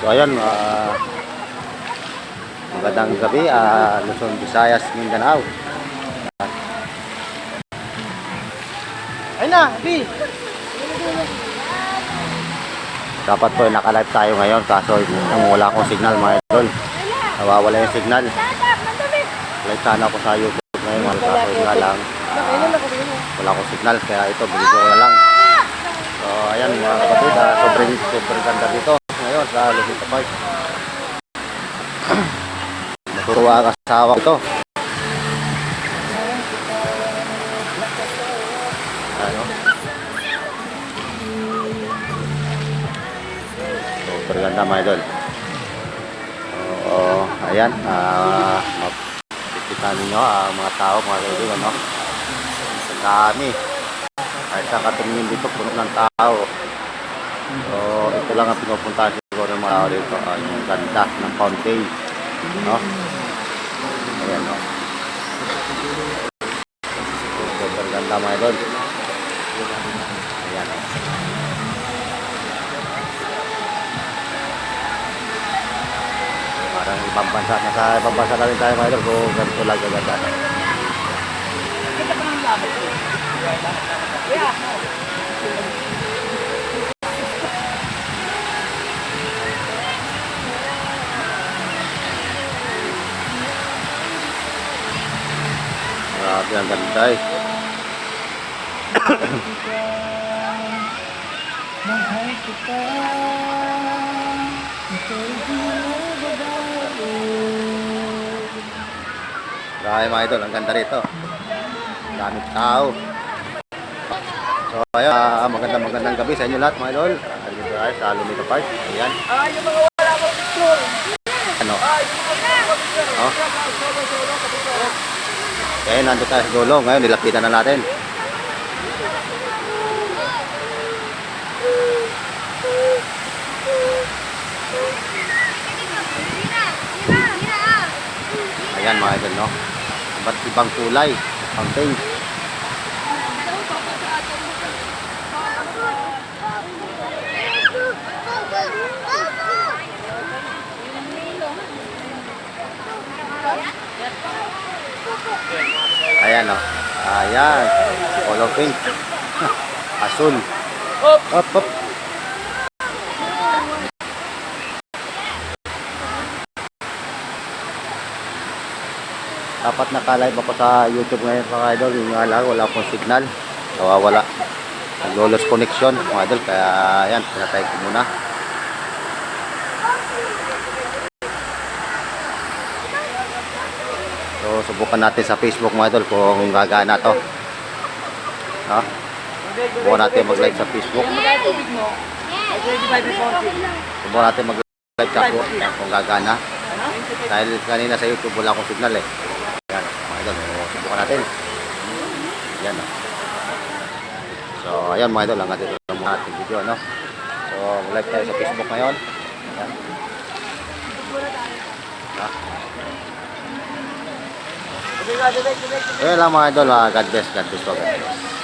So ayan, magandang gabi, Luzon, Visayas, Mindanao. Ayun na, B! Dapat po naka-live tayo ngayon kaso wala akong signal mga idol. Nawawala yung signal. Live sana ako sa YouTube ngayon mga kaso nga lang. Wala akong signal kaya ito binigyo ko na lang. So ayan mga kapatid, sobrang ganda dito ngayon sa Luzon Park. Natutuwa ang asawa ito. Ano? Sobrang ganda mga idol. So ayan, makikita ninyo ang mga tao mga idol, ano? Sa dami. Kahit sa katumingin dito, puno ng tao. So ito lang ang pinupuntahan siguro ng mga tao dito, yung ganda ng fountain, no? Ayan, no? Sobrang ganda mga idol. Ayan, no? Parang ibang bansa, nasa ibang bansa na rin tayo mga idol kung ganito lang gaganda. Grabe ang ganda eh. Mahal kita, ito'y di mababago. Grabe mga idol, ang ganda rito. Daming tao. So ayan, magandang gabi sa inyo lahat mga idol. Dito tayo sa Lumita Park. Ayan. Yung mga wala ko picture. Ano? Oh. Okay, nandito tayo sa dulo. Ngayon, nilapitan na natin. Ayan mga idol, no? Iba't ibang kulay. Fountain. Ayan, no? Ayan. Color pink. Asul. Up, up. Dapat naka-live ako sa YouTube ngayon mga idol. Yung nga lang, wala akong signal. Nawawala. Nag-lolos connection mga idol. Kaya ayan, pinatay ko muna. So, subukan natin sa Facebook mga idol kung gagana to. Ha? Subukan natin mag-live sa Facebook. Subukan natin mag-live sa Facebook kung gagana. Dahil kanina sa YouTube wala akong signal eh. Yan, mga idol. Subukan natin. Yan. So, ayan mga idol. Hanggang dito lang muna ating video. No? So, mag-live tayo sa Facebook ngayon. Ayan. Ha? Ayan lang mga idol. God bless. God bless. God bless.